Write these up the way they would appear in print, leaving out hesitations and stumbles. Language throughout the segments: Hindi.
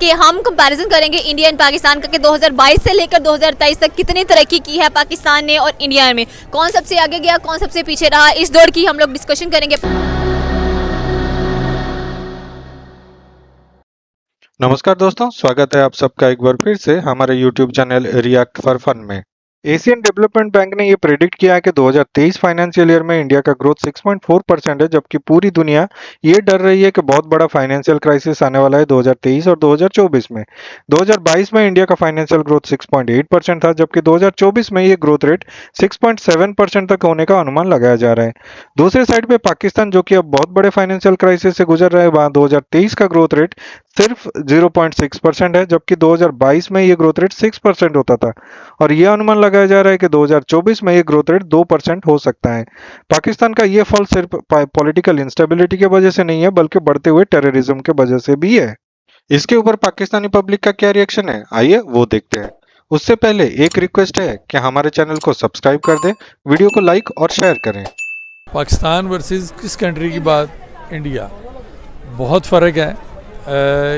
कि हम कंपैरिजन करेंगे इंडिया एंड पाकिस्तान का कि 2022 से लेकर 2023 तक कितनी तरक्की की है पाकिस्तान ने और इंडिया में, कौन सबसे आगे गया, कौन सबसे पीछे रहा, इस दौर की हम लोग डिस्कशन करेंगे। नमस्कार दोस्तों, स्वागत है आप सबका एक बार फिर से हमारे YouTube channel React for Fun में। एशियन डेवलपमेंट बैंक ने ये प्रेडिक्ट किया है कि 2023 फाइनेंशियल ईयर में इंडिया का ग्रोथ 6.4% है, जबकि पूरी दुनिया ये डर रही है कि बहुत बड़ा फाइनेंशियल क्राइसिस आने वाला है 2023 और 2024 में। 2022 में इंडिया का फाइनेंशियल ग्रोथ 6.8% था, जबकि 2024 में ये ग्रोथ रेट 6.7% तक होने का अनुमान लगाया जा रहा है। दूसरे साइड पे पाकिस्तान, जो कि अब बहुत बड़े फाइनेंशियल क्राइसिस से गुजर रहा है, वहाँ 2023 का ग्रोथ रेट सिर्फ 0.6% है, जबकि 2022 में ये ग्रोथ रेट 6% होता था और ये अनुमान लगाया जा रहा है कि 2024 में ये ग्रोथ रेट 2% हो सकता है। पाकिस्तान का ये फॉल सिर्फ पॉलिटिकल इंस्टेबिलिटी की वजह से नहीं है, बल्कि बढ़ते हुए टेररिज्म के वजह से भी है। इसके ऊपर पाकिस्तानी पब्लिक का क्या रिएक्शन है, आइए वो देखते हैं। उससे पहले एक रिक्वेस्ट है कि हमारे चैनल को सब्सक्राइब कर दें, वीडियो को लाइक और शेयर करें। पाकिस्तान वर्सेस किस कंट्री की बात, इंडिया, बहुत फ़र्क है।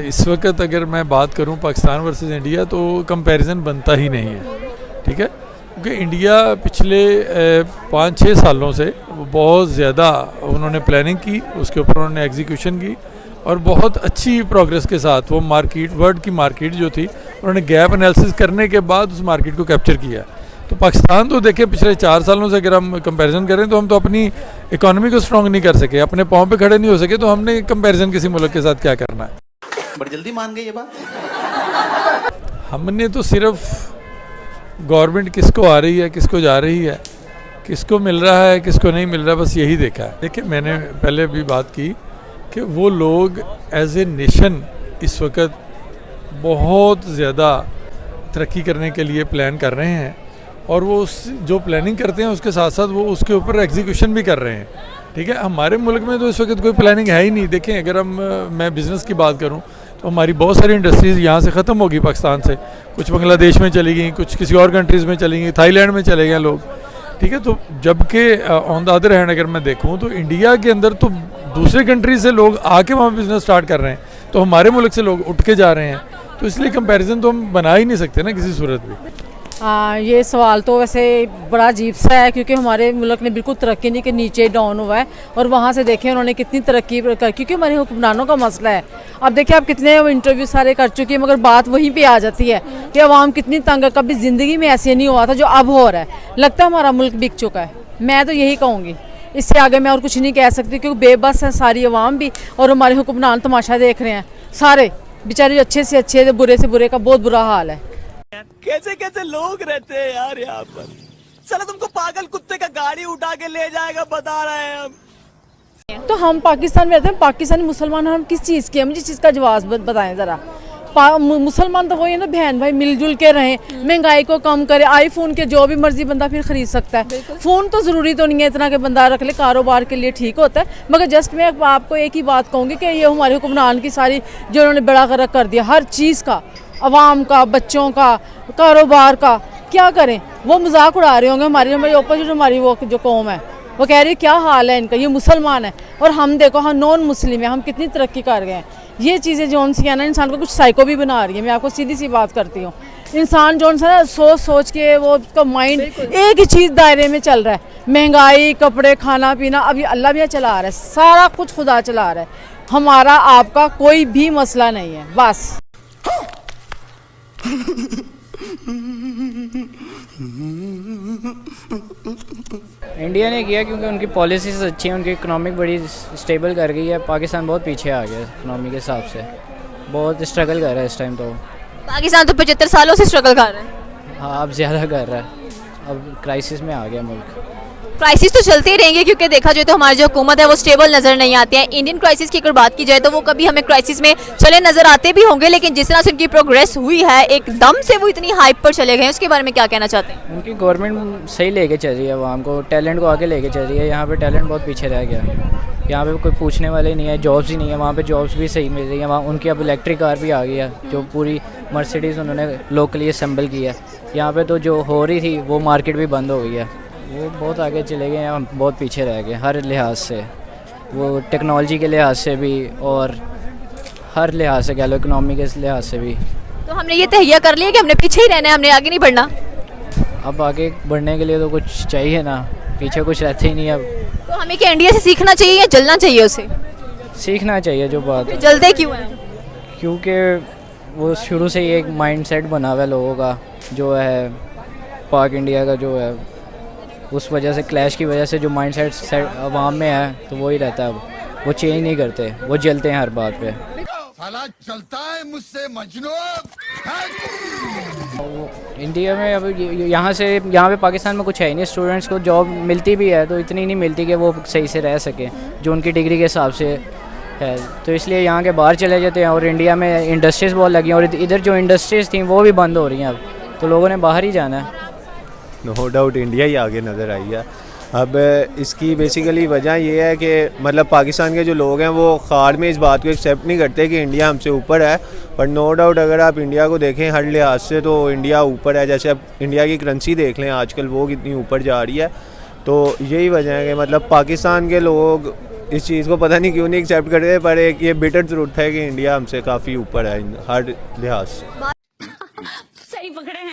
इस वक्त अगर मैं बात करूं पाकिस्तान वर्सेस इंडिया तो कंपैरिजन बनता ही नहीं है, ठीक है, क्योंकि इंडिया पिछले 5-6 सालों से बहुत ज़्यादा उन्होंने प्लानिंग की, उसके ऊपर उन्होंने एग्जीक्यूशन की और बहुत अच्छी प्रोग्रेस के साथ वो मार्केट, वर्ल्ड की मार्केट जो थी, उन्होंने गैप एनालिसिस करने के बाद उस मार्केट को कैप्चर किया। तो पाकिस्तान तो देखिए पिछले 4 सालों से अगर हम कंपैरिजन करें तो हम तो अपनी इकोनॉमी को स्ट्रॉन्ग नहीं कर सके, अपने पाँव पे खड़े नहीं हो सके, तो हमने कंपैरिजन किसी मुल्क के साथ क्या करना है। बड़ी जल्दी मान गई ये बात। हमने तो सिर्फ गवर्नमेंट किसको आ रही है, किसको जा रही है, किसको मिल रहा है, किसको नहीं मिल रहा, बस यही देखा है। देखिए मैंने पहले भी बात की कि वो लोग एज ए नेशन इस वक्त बहुत ज़्यादा तरक्की करने के लिए प्लान कर रहे हैं और वो उस जो प्लानिंग करते हैं उसके साथ साथ वो उसके ऊपर एग्जीक्यूशन भी कर रहे हैं, ठीक है। हमारे मुल्क में तो इस वक्त कोई प्लानिंग है ही नहीं। देखें अगर मैं बिज़नेस की बात करूं तो हमारी बहुत सारी इंडस्ट्रीज़ यहाँ से ख़त्म होगी पाकिस्तान से, कुछ बांग्लादेश में चली गई, कुछ किसी और कंट्रीज़ में चली गई, थाईलैंड में चले गए लोग, ठीक है। तो जबकि ऑन द अदर हैंड अगर मैं देखूँ तो इंडिया के अंदर तो दूसरे कंट्रीज से लोग आके वहाँ बिज़नेस स्टार्ट कर रहे हैं, तो हमारे मुल्क से लोग उठ के जा रहे हैं, तो इसलिए कंपैरिजन तो हम बना ही नहीं सकते ना किसी सूरत भी। ये सवाल तो वैसे बड़ा अजीब सा है, क्योंकि हमारे मुल्क ने बिल्कुल तरक्की नहीं, कि नीचे डाउन हुआ है और वहाँ से देखें उन्होंने कितनी तरक्की कर, क्योंकि हमारे हुक्मरानों का मसला है। अब देखिए आप कितने इंटरव्यू सारे कर चुके हैं, मगर बात वहीं पे आ जाती है कि अवाम कितनी तंग है। कभी ज़िंदगी में ऐसे नहीं हुआ था जो अब हो रहा है। लगता है हमारा मुल्क बिक चुका है, मैं तो यही कहूँगी। इससे आगे मैं और कुछ नहीं कह सकती, क्योंकि बेबस है सारी अवाम भी और हमारे हुक्मरान तमाशा देख रहे हैं। सारे बेचारे अच्छे से अच्छे, बुरे से बुरे का बहुत बुरा हाल है। कैसे कैसे लोग रहते हैं यार यहाँ पर। चलो तुमको पागल कुत्ते का गाड़ी उठा के ले जाएगा, बता रहे हैं हम। तो हम पाकिस्तान में रहते हैं, पाकिस्तानी मुसलमान, हम किस चीज़ के हैं, मुझे चीज़ का जवाब बताएं ज़रा। मुसलमान तो वही है ना, बहन भाई मिलजुल के रहें, महंगाई को कम करें। आईफोन के जो भी मर्जी बंदा फिर खरीद सकता है। फ़ोन तो ज़रूरी तो नहीं है इतना कि बंदा रख ले, कारोबार के लिए ठीक होता है। मगर जस्ट मैं आपको एक ही बात कहूँगी कि ये हमारे हुक्मरान की सारी जो उन्होंने बेड़ा गर्क कर दिया, हर चीज़ का, अवाम का, बच्चों का, कारोबार का, क्या करें। वो मजाक उड़ा रहे होंगे हमारी ऑपोजिट, हमारी वो जो कौम है वो कह रही है क्या हाल है इनका, ये मुसलमान है और हम देखो हम नॉन मुस्लिम है, हम कितनी तरक्की कर गए हैं। ये चीज़ें जो सी है ना, इंसान को कुछ साइको भी बना रही है। मैं आपको सीधी सी बात करती हूँ, इंसान जो सा ना सोच सोच के वो उसका माइंड एक ही चीज़ दायरे में चल रहा है। महंगाई, कपड़े, खाना पीना, अभी अल्लाह भी चला रहा है, सारा कुछ खुदा चला रहा है। हमारा आपका कोई भी मसला नहीं है, बस। इंडिया ने किया क्योंकि उनकी पॉलिसीज़ अच्छी हैं, उनकी इकोनॉमिक बड़ी स्टेबल कर गई है। पाकिस्तान बहुत पीछे आ गया इकोनॉमी के हिसाब से, बहुत स्ट्रगल कर रहा है इस टाइम। तो पाकिस्तान तो 75 सालों से स्ट्रगल कर रहा है। हाँ, अब ज़्यादा कर रहा है, अब क्राइसिस में आ गया मुल्क। क्राइसिस तो चलते ही रहेंगे, क्योंकि देखा जाए तो हमारी जो हुकूमत है वो स्टेबल नज़र नहीं आती है। इंडियन क्राइसिस की अगर बात की जाए तो वो कभी हमें क्राइसिस में चले नज़र आते भी होंगे, लेकिन जिस तरह से उनकी प्रोग्रेस हुई है, एकदम से वो इतनी हाइप पर चले गए, उसके बारे में क्या कहना चाहते हैं? उनकी गवर्नमेंट सही लेके चल रही है, आवाम को, टैलेंट को आगे लेके चल रही है। यहाँ पे टैलेंट बहुत पीछे रह गया, यहाँ पे कोई पूछने वाले नहीं है, जॉब्स ही नहीं है। वहाँ पे जॉब्स भी सही मिल रही है। वहाँ उनकी अब इलेक्ट्रिक कार भी आ गई है, जो पूरी मर्सिडीज़ उन्होंने लोकली असेंबल की है। यहाँ पे तो जो हो रही थी वो मार्केट भी बंद हो गई है। वो बहुत आगे चले गए, यहाँ बहुत पीछे रह गए हर लिहाज से, वो टेक्नोलॉजी के लिहाज से भी और हर लिहाज से कह लो, इकनॉमी के लिहाज से भी। तो हमने ये तहैया कर लिया कि हमने पीछे ही रहना है, हमने आगे नहीं बढ़ना। अब आगे बढ़ने के लिए तो कुछ चाहिए ना, पीछे कुछ रहते ही नहीं। अब तो हमें क्या इंडिया से सीखना चाहिए या जलना चाहिए उसे? सीखना चाहिए जो बात है, जलते क्यों हैं? क्योंकि वो शुरू से ही एक माइंडसेट बना हुआ है लोगों का, जो है पाक इंडिया का जो है, उस वजह से क्लैश की वजह से जो माइंडसेट अवाम में है तो वही रहता है। अब वो चेंज नहीं करते, वो जलते हैं हर बात पे। साला चलता है मुझसे मजनू। इंडिया में अब यहाँ पे पाकिस्तान में कुछ है ही नहीं। स्टूडेंट्स को जॉब मिलती भी है तो इतनी नहीं मिलती कि वो सही से रह सकें जो उनकी डिग्री के हिसाब से है, तो इसलिए यहाँ के बाहर चले जाते हैं। और इंडिया में इंडस्ट्रीज़ बहुत लगी हैं और इधर जो इंडस्ट्रीज़ थी वो भी बंद हो रही हैं अब, तो लोगों ने बाहर ही जाना है। नो डाउट इंडिया ही आगे नज़र आई है। अब इसकी बेसिकली वजह ये है कि मतलब पाकिस्तान के जो लोग हैं वो खार में इस बात को एक्सेप्ट नहीं करते कि इंडिया हमसे ऊपर है, पर नो डाउट अगर आप इंडिया को देखें हर लिहाज से तो इंडिया ऊपर है। जैसे अब इंडिया की करेंसी देख लें आजकल वो कितनी ऊपर जा रही है, तो यही वजह है कि मतलब पाकिस्तान के लोग इस चीज़ को पता नहीं क्यों नहीं एक्सेप्ट करते, पर एक ये बिटर ट्रूथ है कि इंडिया हमसे काफ़ी ऊपर है हर लिहाज से। सही पकड़े हैं।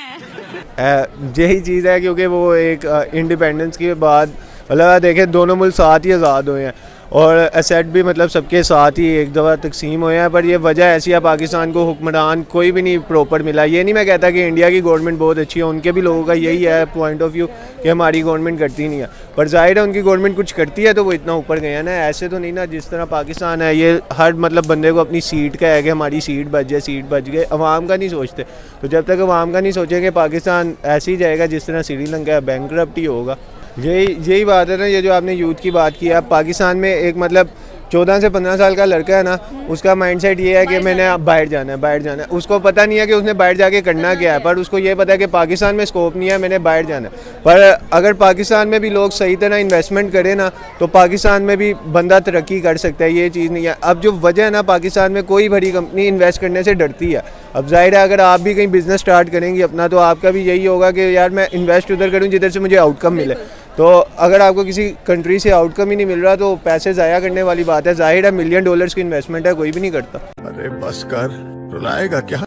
यही चीज़ है क्योंकि वो एक इंडिपेंडेंस के बाद मतलब देखें दोनों मुल्क साथ ही आज़ाद हुए हैं और एसेट भी मतलब सबके साथ ही एक दफ़ा तकसीम हुए हैं, पर ये वजह ऐसी है पाकिस्तान को हुक्मरान कोई भी नहीं प्रॉपर मिला। ये नहीं मैं कहता कि इंडिया की गवर्नमेंट बहुत अच्छी है, उनके भी लोगों का यही है पॉइंट ऑफ व्यू कि हमारी गवर्नमेंट करती नहीं है, पर जाहिर है उनकी गवर्नमेंट कुछ करती है तो वो इतना ऊपर गए हैं ना। ऐसे तो नहीं ना जिस तरह पाकिस्तान है, ये हर मतलब बंदे को अपनी सीट का है कि हमारी सीट बच जाए, सीट बच गए, अवाम का नहीं सोचते। तो जब तक अवाम का नहीं सोचेंगे पाकिस्तान ऐसे ही जाएगा जिस तरह श्रीलंका है, बैंकरप्ट ही होगा। यही बात है ना, ये जो आपने यूथ की बात की है, पाकिस्तान में एक मतलब 14 से 15 साल का लड़का है ना, उसका माइंडसेट ये है कि मैंने अब बाहर जाना है। उसको पता नहीं है कि उसने बाहर जाके करना क्या है, पर उसको ये पता है कि पाकिस्तान में स्कोप नहीं है, मैंने बाहर जाना है। पर अगर पाकिस्तान में भी लोग सही तरह इन्वेस्टमेंट करें ना तो पाकिस्तान में भी बंदा तरक्की कर सकता है, ये चीज़ नहीं है। अब जो वजह है ना, पाकिस्तान में कोई बड़ी कंपनी इन्वेस्ट करने से डरती है। अब जाहिर है अगर आप भी कहीं बिज़नेस स्टार्ट करेंगी अपना, तो आपका भी यही होगा कि यार मैं इन्वेस्ट उधर करूँ जिधर से मुझे आउटकम मिले। तो अगर आपको किसी कंट्री से आउटकम ही नहीं मिल रहा तो पैसे ज़ाया करने वाली बात है। जाहिर है $1 मिलियन की इन्वेस्टमेंट है, कोई भी नहीं करता। अरे बस कर, रुलाएगा क्या?